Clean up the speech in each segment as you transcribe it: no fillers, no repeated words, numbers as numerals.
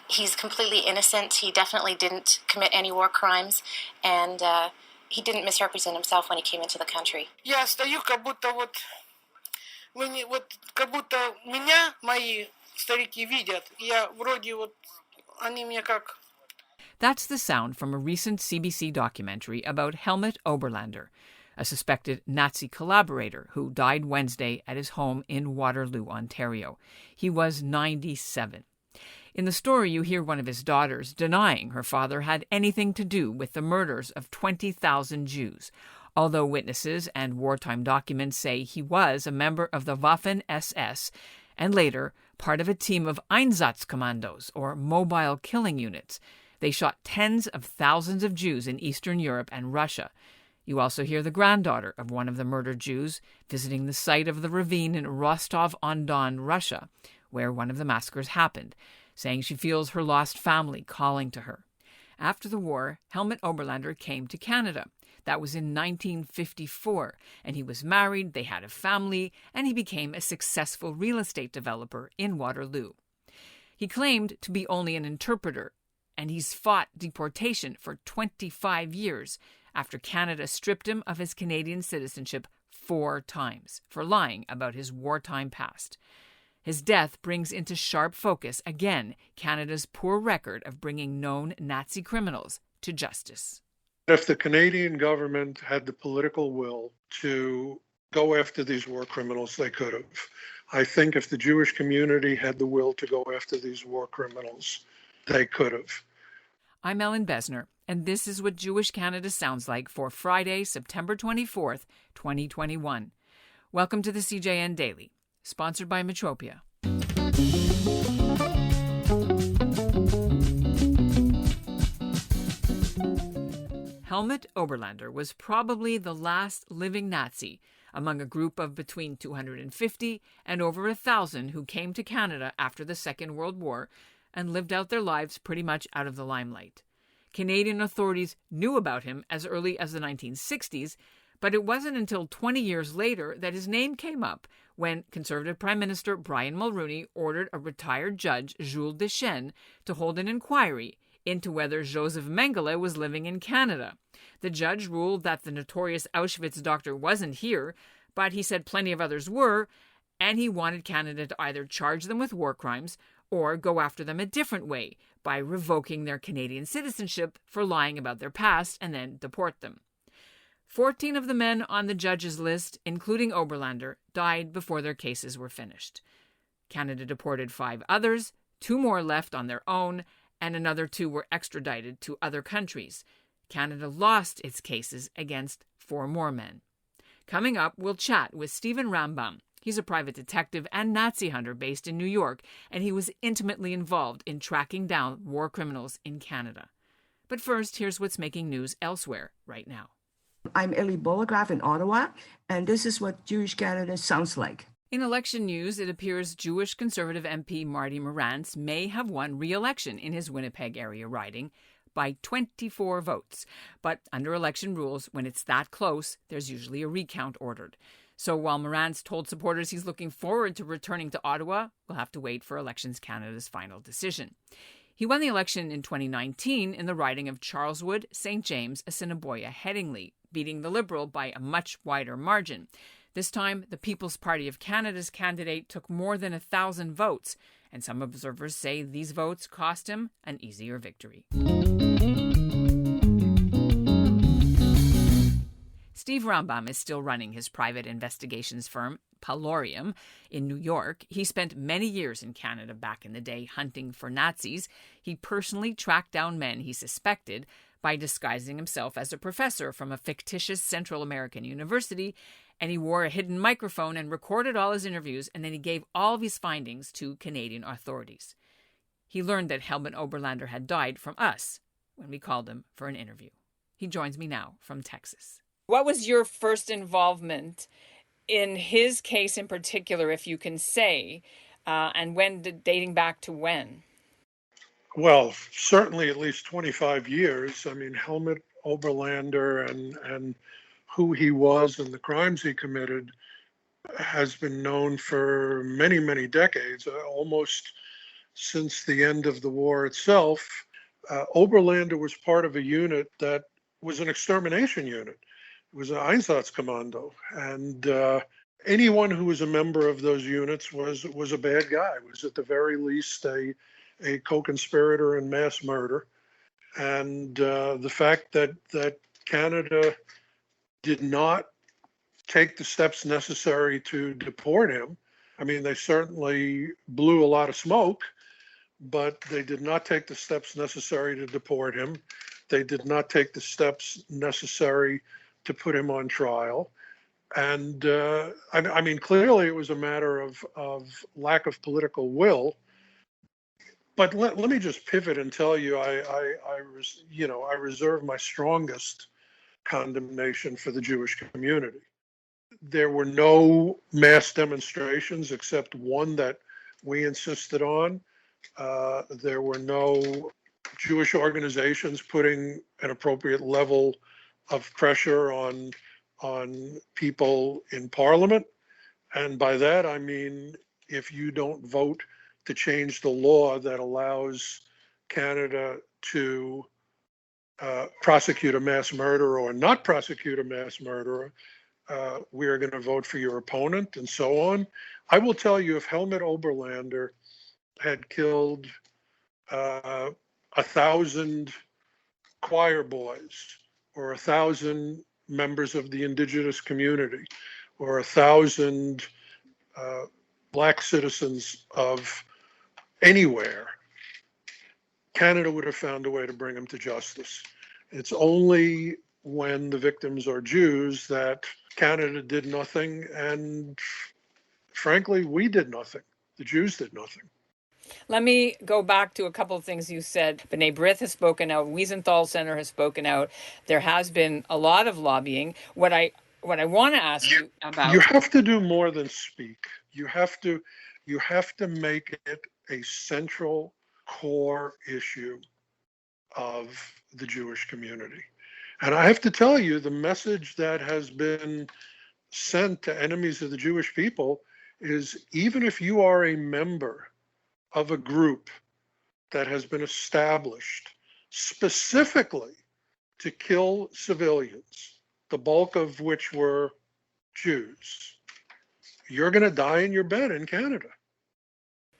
He's completely innocent. He definitely didn't commit any war crimes, and he didn't misrepresent himself when he came into the country. Я стою, как будто как будто меня мои старики видят. Я вроде они мне как. That's the sound from a recent CBC documentary about Helmut Oberlander, a suspected Nazi collaborator who died Wednesday at his home in Waterloo, Ontario. He was 97. In the story, you hear one of his daughters denying her father had anything to do with the murders of 20,000 Jews, although witnesses and wartime documents say he was a member of the Waffen-SS and later part of a team of Einsatzkommandos, or mobile killing units. They shot tens of thousands of Jews in Eastern Europe and Russia. You also hear the granddaughter of one of the murdered Jews visiting the site of the ravine in Rostov-on-Don, Russia, where one of the massacres happened, saying she feels her lost family calling to her. After the war, Helmut Oberlander came to Canada. That was in 1954, and he was married, they had a family, and he became a successful real estate developer in Waterloo. He claimed to be only an interpreter, and he's fought deportation for 25 years after Canada stripped him of his Canadian citizenship 4 times for lying about his wartime past. His death brings into sharp focus again Canada's poor record of bringing known Nazi criminals to justice. If the Canadian government had the political will to go after these war criminals, they could have. I think if the Jewish community had the will to go after these war criminals, they could have. I'm Ellen Besner, and this is what Jewish Canada sounds like for Friday, September 24th, 2021. Welcome to the CJN Daily, sponsored by Metropia. Helmut Oberlander was probably the last living Nazi among a group of between 250 and over 1,000 who came to Canada after the Second World War and lived out their lives pretty much out of the limelight. Canadian authorities knew about him as early as the 1960s, but it wasn't until 20 years later that his name came up when Conservative Prime Minister Brian Mulroney ordered a retired judge, Jules Deschênes, to hold an inquiry into whether Joseph Mengele was living in Canada. The judge ruled that the notorious Auschwitz doctor wasn't here, but he said plenty of others were, and he wanted Canada to either charge them with war crimes or go after them a different way by revoking their Canadian citizenship for lying about their past and then deport them. 14 of the men on the judge's list, including Oberlander, died before their cases were finished. Canada deported 5 others, 2 more left on their own, and another 2 were extradited to other countries. Canada lost its cases against 4 more men. Coming up, we'll chat with Steven Rambam. He's a private detective and Nazi hunter based in New York, and he was intimately involved in tracking down war criminals in Canada. But first, here's what's making news elsewhere right now. I'm Ellie Bolograph in Ottawa, and this is what Jewish Canada sounds like. In election news, it appears Jewish Conservative MP Marty Morantz may have won re-election in his Winnipeg area riding by 24 votes. But under election rules, when it's that close, there's usually a recount ordered. So while Morantz told supporters he's looking forward to returning to Ottawa, we'll have to wait for Elections Canada's final decision. He won the election in 2019 in the riding of Charleswood, St. James, Assiniboia, Headingley, beating the Liberal by a much wider margin. This time, the People's Party of Canada's candidate took more than 1,000 votes, and some observers say these votes cost him an easier victory. Steve Rambam is still running his private investigations firm, Palorium, in New York. He spent many years in Canada back in the day hunting for Nazis. He personally tracked down men he suspected by disguising himself as a professor from a fictitious Central American university, and he wore a hidden microphone and recorded all his interviews, and then he gave all of his findings to Canadian authorities. He learned that Helmut Oberlander had died from us when we called him for an interview. He joins me now from Texas. What was your first involvement in his case in particular, if you can say, and dating back to when? Well, certainly at least 25 years. I mean, Helmut Oberlander and who he was and the crimes he committed has been known for many, many decades, almost since the end of the war itself. Oberlander was part of a unit that was an extermination unit. It was an Einsatzkommando, and anyone who was a member of those units was a bad guy. Was at the very least a co-conspirator in mass murder. And the fact that Canada did not take the steps necessary to deport him. I mean, they certainly blew a lot of smoke, but they did not take the steps necessary to deport him. They did not take the steps necessary to put him on trial. And I mean, clearly it was a matter of lack of political will. But let me just pivot and tell you, I reserve my strongest condemnation for the Jewish community. There were no mass demonstrations except one that we insisted on. There were no Jewish organizations putting an appropriate level of pressure on people in Parliament. And by that, I mean, if you don't vote to change the law that allows Canada to prosecute a mass murderer or not prosecute a mass murderer, we are going to vote for your opponent and so on. I will tell you, if Helmut Oberlander had killed 1,000 choir boys or 1,000 members of the indigenous community or 1,000 black citizens of anywhere, Canada would have found a way to bring him to justice. It's only when the victims are Jews that Canada did nothing, and frankly, we did nothing. The Jews did nothing. Let me go back to a couple of things you said. B'nai B'rith has spoken out. Wiesenthal Center has spoken out. There has been a lot of lobbying. What I want to ask you about... You have to do more than speak. You have to make it a central core issue of the Jewish community. And I have to tell you, the message that has been sent to enemies of the Jewish people is, even if you are a member of a group that has been established specifically to kill civilians, the bulk of which were Jews, you're going to die in your bed in Canada.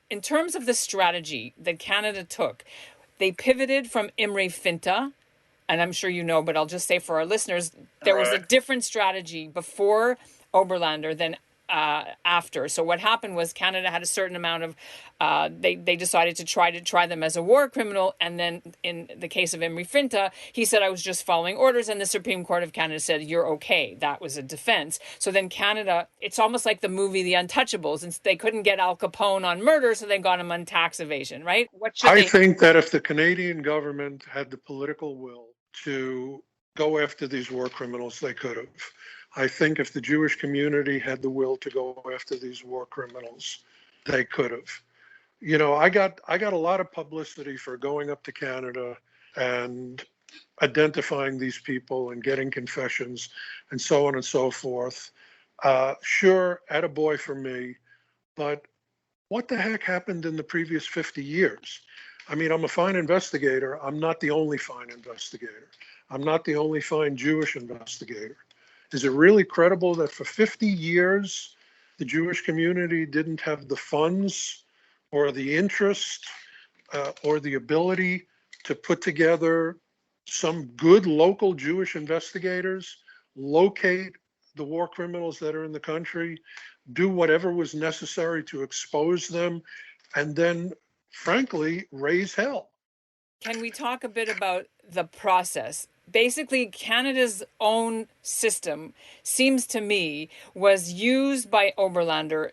In terms of the strategy that Canada took, they pivoted from Imre Finta, and I'm sure you know, but I'll just say for our listeners, there was a different strategy before Oberlander than after. So what happened was Canada had a certain amount of, they decided to try them as a war criminal. And then in the case of Imre Finta, he said, I was just following orders. And the Supreme Court of Canada said, you're okay. That was a defense. So then Canada, it's almost like the movie The Untouchables. And they couldn't get Al Capone on murder, so they got him on tax evasion, right? I think that if the Canadian government had the political will to go after these war criminals, they could have. I think if the Jewish community had the will to go after these war criminals, they could have. You know, I got a lot of publicity for going up to Canada and identifying these people and getting confessions and so on and so forth. Sure, attaboy for me, but what the heck happened in the previous 50 years? I mean, I'm a fine investigator. I'm not the only fine investigator. I'm not the only fine Jewish investigator. Is it really credible that for 50 years, the Jewish community didn't have the funds or the interest or the ability to put together some good local Jewish investigators, locate the war criminals that are in the country, do whatever was necessary to expose them, and then, frankly, raise hell? Can we talk a bit about the process? Basically, Canada's own system, seems to me, was used by Oberlander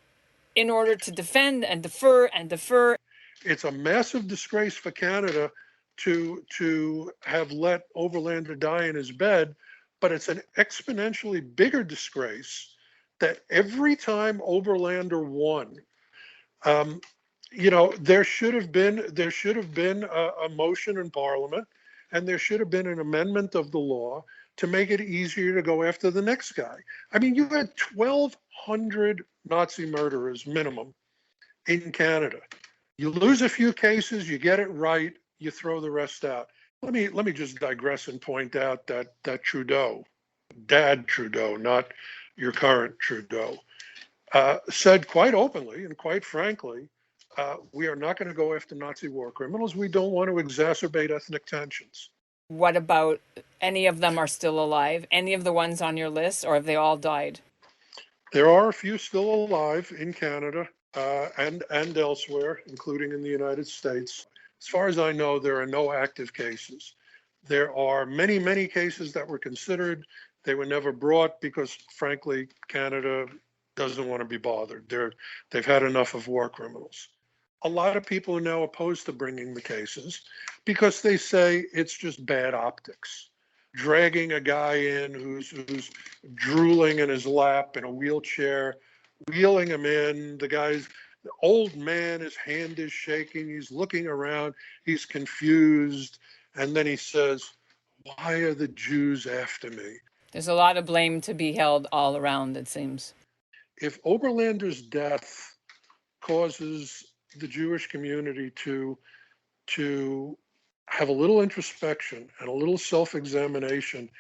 in order to defend and defer and defer. It's a massive disgrace for Canada to have let Oberlander die in his bed, but it's an exponentially bigger disgrace that every time Oberlander won, There should have been a motion in Parliament, and there should have been an amendment of the law to make it easier to go after the next guy. I mean, you had 1,200 Nazi murderers minimum in Canada. You lose a few cases, you get it right, you throw the rest out. Let me just digress and point out that Trudeau, Dad Trudeau, not your current Trudeau, said quite openly and quite frankly, we are not going to go after Nazi war criminals. We don't want to exacerbate ethnic tensions. What about any of them are still alive? Any of the ones on your list, or have they all died? There are a few still alive in Canada and elsewhere, including in the United States. As far as I know, there are no active cases. There are many, many cases that were considered. They were never brought because, frankly, Canada doesn't want to be bothered. They've had enough of war criminals. A lot of people are now opposed to bringing the cases because they say it's just bad optics. Dragging a guy in who's drooling in his lap in a wheelchair, wheeling him in, the old man, his hand is shaking, he's looking around, he's confused, and then he says, "Why are the Jews after me?" There's a lot of blame to be held all around, it seems. If Oberlander's death causes the Jewish community to have a little introspection and a little self-examination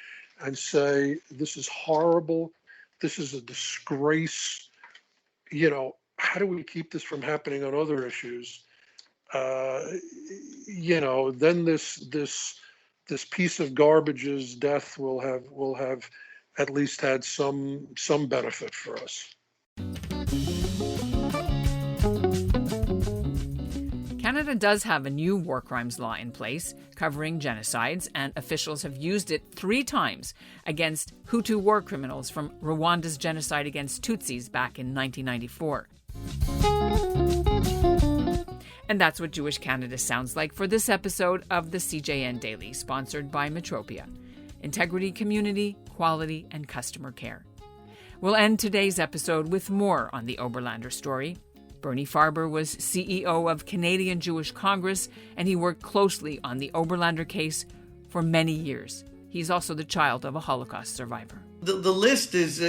and say, this is horrible, this is a disgrace, how do we keep this from happening on other issues? Then this piece of garbage's death will have at least had some benefit for us. Canada does have a new war crimes law in place covering genocides, and officials have used it 3 times against Hutu war criminals from Rwanda's genocide against Tutsis back in 1994. And that's what Jewish Canada sounds like for this episode of the CJN Daily, sponsored by Metropia. Integrity, community, quality, and customer care. We'll end today's episode with more on the Oberlander story. Bernie Farber was CEO of Canadian Jewish Congress, and he worked closely on the Oberlander case for many years. He's also the child of a Holocaust survivor. The list is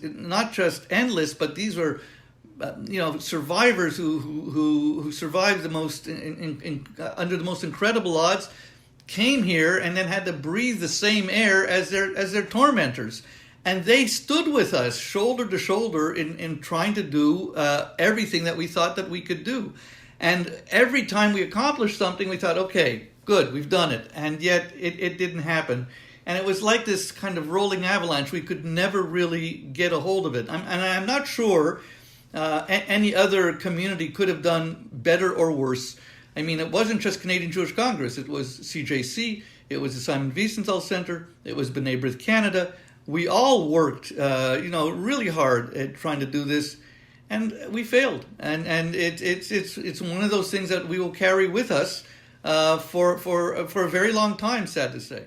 not just endless, but these were survivors who survived the most under the most incredible odds, came here and then had to breathe the same air as their tormentors. And they stood with us shoulder to shoulder in trying to do everything that we thought that we could do. And every time we accomplished something, we thought, okay, good, we've done it. And yet it didn't happen. And it was like this kind of rolling avalanche. We could never really get a hold of it. I'm not sure any other community could have done better or worse. I mean, it wasn't just Canadian Jewish Congress. It was CJC. It was the Simon Wiesenthal Center. It was B'nai B'rith Canada. We all worked, really hard at trying to do this, and we failed. And it's one of those things that we will carry with us for a very long time. Sad to say,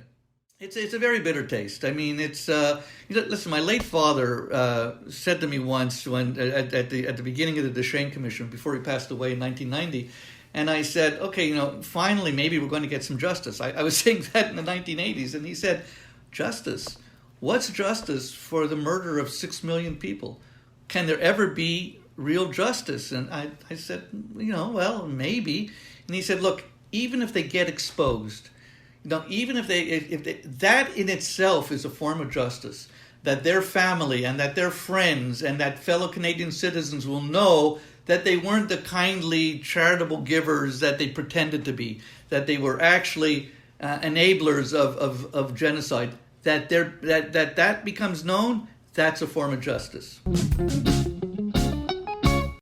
it's a very bitter taste. I mean, listen. My late father said to me once when at the beginning of the Deschênes Commission before he passed away in 1990. And I said, okay, finally, maybe we're going to get some justice. I was saying that in the 1980s, and he said, justice. What's justice for the murder of 6 million people? Can there ever be real justice? And I said, well, maybe. And he said, look, even if they get exposed, even if they that in itself is a form of justice, that their family and that their friends and that fellow Canadian citizens will know that they weren't the kindly, charitable givers that they pretended to be, that they were actually enablers of genocide. That becomes known, that's a form of justice.